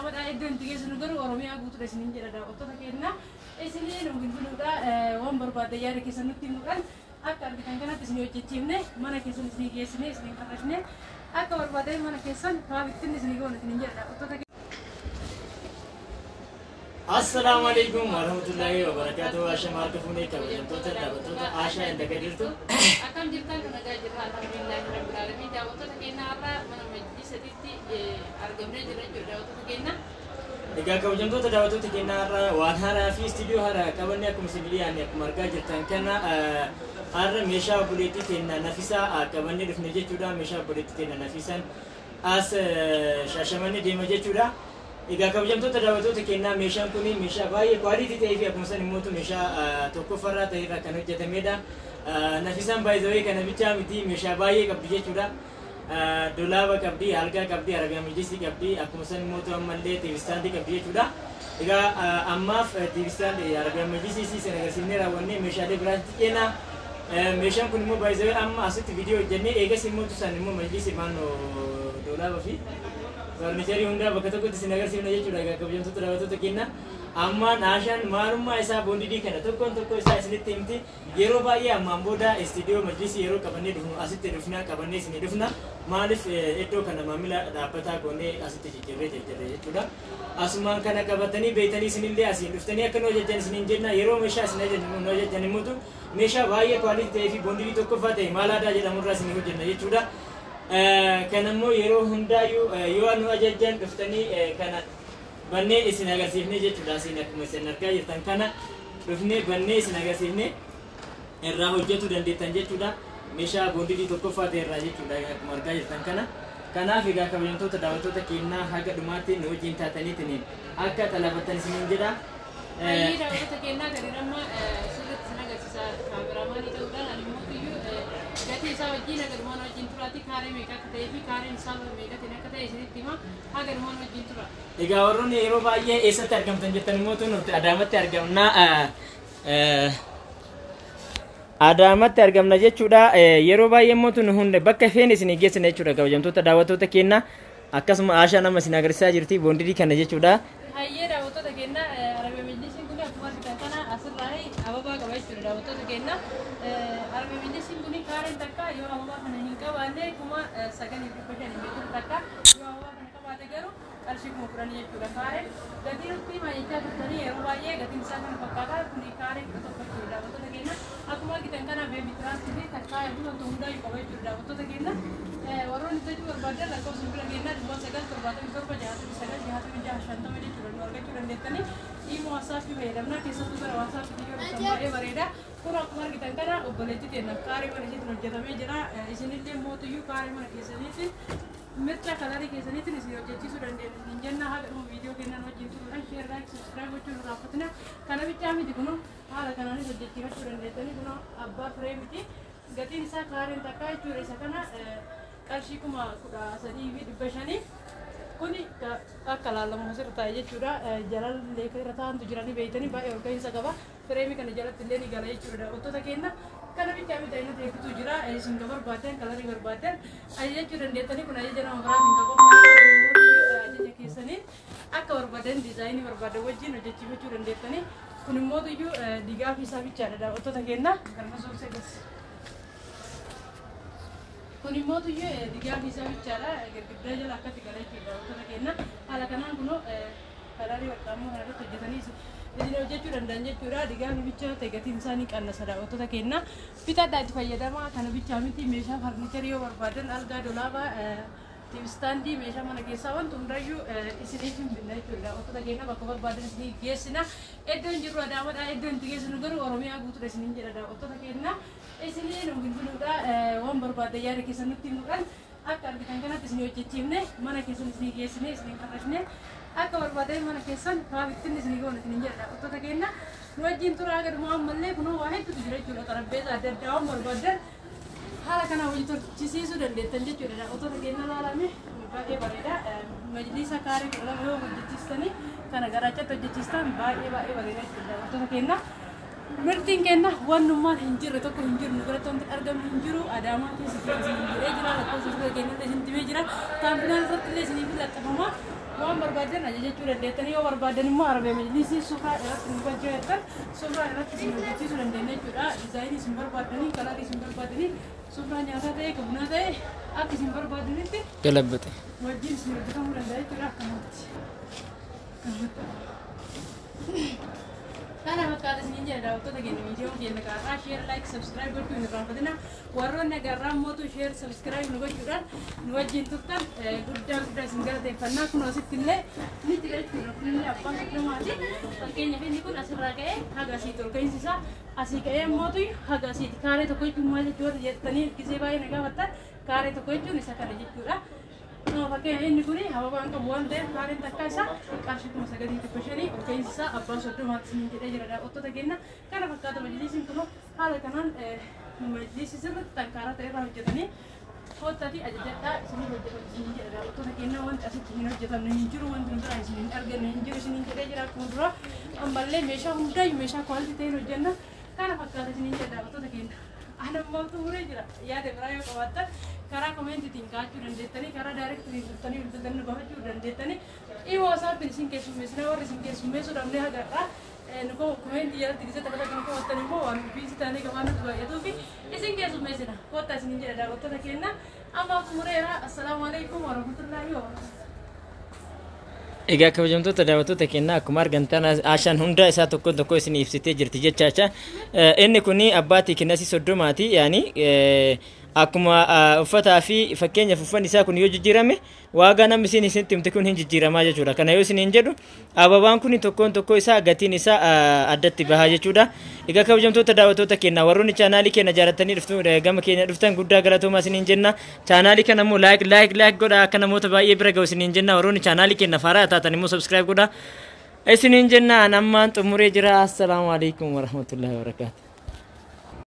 daawwadha iddoo itti geessinu garuu Oromiyaa guutuudha isiniin jedha daawwattoota keenya. Isiniin hundinuu waan barbaadde yaada keessan nutti himuudhaan akka argitan kanatti isin hojjechiifne mana keessan isin geessine isin qarrashne akka barbaadde mana keessan kaabittiin isin goone isin jedha daawwattoota keenya. Assalamu alaikum warahmatullahi wabarakatuh. Asha markafune kabajamtoota daawwattoota Asha inda gadirtu. Akkam jirtan nagaa jirra alhamdulillahi rabbil alamin. Daawwattoota keenya har'a mana majlisatitti argamnee jirra daawwattoota keenya. Egaa kabajamtoota daawwattoota keenya har'a waan haaraa fi istiidiyoo haaraa qabannee akkuma sibiiliyaan akkuma argaa jirtan kana har'a meeshaa obboleettii keenya Nafisaa qabannee dhufne jechuudha. Meeshaa obboleettii keenya Nafisaan as Shaashamannee deema jechuudha. Egaa kabajamtoota daawwattoota keenya meeshaan kun meeshaa baay'ee kwaalitii ta'ee fi akkuma san immoo meeshaa tokkoffarraa ta'e irraa kan hojjetamedha. Nafisaan baay'ee kana bichaa miti meeshaa baay'ee qabdi jechuudha. Dolaaba qabdi, algaa qabdi, Arabiyaan majlisii qabdi, akkuma san immoo ammallee tiivistaandii qabdi jechuudha. Egaa ammaaf tiivistaandii Arabiyaan majlisii isin agarsiifnee raawwannee meeshaalee biraatti kenna. Meeshaan kun immoo baay'ee amma asitti viidiyoo hojjennee eegas immoo tusan immoo majlisii maannoo dolaaba fi farnicherii hundaa bakka tokkotti isin agarsiifna jechuudha. Egaa kabajamtoota daawwattoota keenya amma naashaan maalummaa isaa boondidii kana tokkoon tokko isaa isinitti himti. Yeroo baay'ee ammaan booda istiidiyoo majlisii yeroo qabannee dhufnu asitti dhufna qabannee isin dhufna maaliif iddoo kana maamila dhaabbataa goonee asitti jijjiirree jechuudha. Asumaan kana qabatanii beeytanii isinillee asiin dhuftanii akka nu hojjetan isiniin jenna. Yeroo meeshaa isin hojjetan immoo meeshaa baay'ee kwaalitii ta'ee fi boondidii tokkoffaa ta'e maal aadaa jedhamurraa isin hojjenna jechuudha. Kanammoo yeroo hundaayyuu yoo nu ajajjan dhuftanii kana bannee isin agarsiifne jechuudha. Isin akkuma isin argaa jirtan kana dhufnee bannee isin agarsiifne irraa hojjetuu dandeettan jechuudha. Meeshaa boondidii tokkoffaa ta'e irraa jechuudha akkuma argaa jirtan kana. Kanaaf egaa kabajamtoota daawwattoota keenyaa haga dhumaatti nu wajjin taataniitiin akka xalabattan isiniin jedha. Daawwattoota keenyaa gadiirama sirriitti isin agarsiisa kaameraamaanii ta'uudhaan ani immoo gatii isaa wajjin agarmaan wajjin turaati kaaree meeqa akka ta'ee fi kaareen isaa meeqatiin akka ta'e isinitti hima agarmaan wajjin tura. Egaa warroonni yeroo baay'ee eessatti argamtan jettan immoo nuti Adaamatti argamna. Adaamatti argamna jechuudha. Yeroo baay'ee immoo nu hunda bakka feene isin geessina jechuudha kabajamtoota daawwattoota keenya. Akkasuma Aashaa nama isin agarsiisaa jirti boondidii kana jechuudha. Hayyee daawwattoota keenya Arabiyaan majlisiin kun akkuma argitan kana asirraa ababaa qaba jechuudha daawwattoota keenya. Arabiyaan majlisiin kun kaareen takka yoo ababaa kana hin qabaanne kuma 9,500 meetira takka yoo ababaa kana qabaate garuu qarshii 10,000 jechuudha kaareen. Gatii nutti maayichaa turtanii yeroo baay'ee gatiin isaa kana fakkaataa kun kaareen tokko jechuudha daawwattoota keenya. Akkuma argitan kana beebi tiraastii fi takkaa hedduu wantoota hundaa qaba jechuudha daawwattoota keenya. Warroonni itti barbaadan lakkoofsa bira keenyaa 9,777,656 jechuudha nu argachuu dandeettanii dhimma waasaapii fayyadamna keessattuu gara waasaapii yoo dhuftan baay'ee bareeda. Kun akkuma argitan kana obboleettii keenyaaf kaaree mana isheetiin hojjetamee jira. Isinillee mootiyyuu kaaree mana keessaniitiin mirga kalarii keessaniitiin isin hojjechiisuu dandeenya. Isin jenna haga dhuma viidiyoo keenyan wajjin turuudhaan sheer laayik sabskiraayib gochuun nu raaffatina. Kana bichaa miti kunoo haala kanaanis hojjechiifachuu dandeettanii kunoo abbaa firee miti. Gatiin isaa kaareen takkaa jechuudha isa kana qarshii 13,500 kuni akka laalamu asirra taa'e jechuudha. Jalallee irra taa'antu jiranii beeytanii baay'ee ol ka'iinsa qaba. Fireemii kana jalatti illee ni gala jechuudha daawwattoota keenya. Kana bichaa miti inni teekutu jira. Isin ka barbaadan kalarii barbaadan ajajachuu dandeettanii kun ajaja nama biraatiin ka qophaa'e ajaja keessanii akka barbaadan diizaayinii barbaadan wajjin hojjechiifachuu dandeettanii. Kun immoo digaaf isaa bichaadha daawwattoota keenya. Kana soosee gas. Kun immoo digaaf isaa bichaadha girgiddaa jala akkatti gala jechuudha daawwattoota keenya. Haala kanaan kunoo kalarii warqaammoo kanarratti hojjetanii isin hojjechuu danda'an jechuudha. Digaaf bichaa ta'e gatiin isaanii qannasa daawwattoota keenya. Bitaadhaa itti fayyadamaa kana bichaa miti meeshaa farniicharii yoo barbaadan algaa dolaabaa tiivistaandii meeshaa mana keessaa wanti hundayyuu isiniif hin binna jechuudha daawwattoota keenya bakka barbaadan isinii geessina. Iddoon jirru Adaamadha iddoon itti geessinu garuu Oromiyaa guutuudha isiniin jedha daawwattoota keenya. Isinii nu bilbiluudha waan barbaadan yaada keessan nutti himuudhaan akka argitan kanatti isin hojjechiifne mana keessan isinii geessine isinii qarrashne akka barbaadan mana keessan kaabittiin isinii goone isiniin jedha daawwattoota keenya. Nu wajjin tura agaruma ammallee kunoo waa hedduutu jira jechuudha xarapheeza adda addaa waan barbaadan haala kana hojii tolchisiisuu dandeettan jechuudha daawwattoota keenya ilaalame baay'ee bareeda. Majlisa kaaree kudha yoo hojjechiistanii kana garaachatti hojjechiistan baay'ee bareeda jechuudha daawwattoota keenya. Mirtiin keenya wannummaan hin jirre tokko hin jiru nu biratti wanti argamu hin jiru. Adaamaa keessatti isin jiree jira lakkoofsa bira keenya illee isin timee jira. Taampinaan irratti illee isiniif laxxafama. waan barbaadan ajajachuu dandeettanii yoo barbaadan immoo arabee majlisii sufaa irratti nu hojjetan sufaa irratti isin hojjechiisuu dandeenya jechuudha. Dizaayinii isin barbaadanii kalarii isin barbaadanii sufaa nyaataa ta'e bunaa ta'e akka isin barbaadanitti galabbate wajjin isin hojjetamuu danda'a jechuudha akkanatti. Kana fakkaata isiniin jedha daawwattoota keenya viidiyoo keenya kanarraa sheer laayik sabskiraayib gochuu hin irraanfatina. Warroonni agarraa mootu sheer sabskiraayib nu gochuudhaan nu wajjin turtan guddaa isin galateeffannaa. Kun asitti illee ni jira jechuudha. Kunillee abbaan soddoomaati. Fakkeenyaaf inni kun asirraa ka'ee haga asiitti ol ka'iinsi isaa asii ka'ee mootu haga asiitti kaaree tokko jechuun maal jechuudha jettanii gisee baay'ee na gaafattan kaaree tokko jechuun isa kana jechuudha. Fakkeenya inni kuni hababaan qabu waan ta'eef kaareen takka isaa qarshii 9,500 ol ka'iinsi isaa abbaan soddomaatti isiniin jedhee jira daawwattoota keenya. Kana fakkaata majlisiin kun haala kanaan majlisii sirriitti xankaaraa ta'e irraa hojjetanii koottaatii ajajadhaa isinii hojjetan isiniin jedha daawwattoota keenya. Wanti asitti hin hojjetamne hin jiru, wanti nu biraa isin hin arganne hin jiru isiniin jedhee jira. Akkuma dura ammallee meeshaa hundaayyuu meeshaa kwaalitii ta'een hojjenna. Kana fakkaata isiniin jedha daawwattoota keenya. Anammoo xumuree jira. Yaada biraa yoo qabaattan karaa komeentiitiin kaa'achuu dandeettanii, karaa daayirektiin dhuftanii bilbiltanii bahachuu dandeettanii. Dhiyoo WhatsApp isin keessummeessina warri isin keessummeessuu dhabnee agarraa. Nu komentii jalatti gisee takka takka nu qabattan immoo waan biisi taanee qabaan nuti baay'atuu fi isin keessummeessina. Kottaa isiniin jedha daawwattoota keenya. Amma xumureera. Assalaamu alaikum warahmatullaahi wabarakatuh. Egaa kabajamtoota daawwattoota keenya akkuma argitan Aashaan hunda isaa tokko tokko isin ibsitee jirti jechaadha. Inni kuni abbaatii Kinasii Soddomaati. Yaani akkuma uffataa fi fakkeenyaaf uffanni isaa kun yoo jijjiirame waagaa namni isin isinitti himte kun hin jijjiiramaa jechuudha. Kana yoo isiniin jedhu ababaan kun tokkoon tokko isaa gatiin isaa addatti bahaa jechuudha. Egaa kabajamtoota daawwattoota keenya warroonni chaanaalii keenya jaalatanii gama keenya dhuftan guddaa galatoomaa isiniin jenna. Chaanaalii kana immoo laayik godhaa akka namoota baay'ee bira ga'u isiniin jenna. Warroonni chaanaalii keenya faaraa taatan immoo sabskiraayib godhaa isiniin jenna. Ammaan xumuree jira. Assalaamu alaikum warahmatullahi wabarakatuh.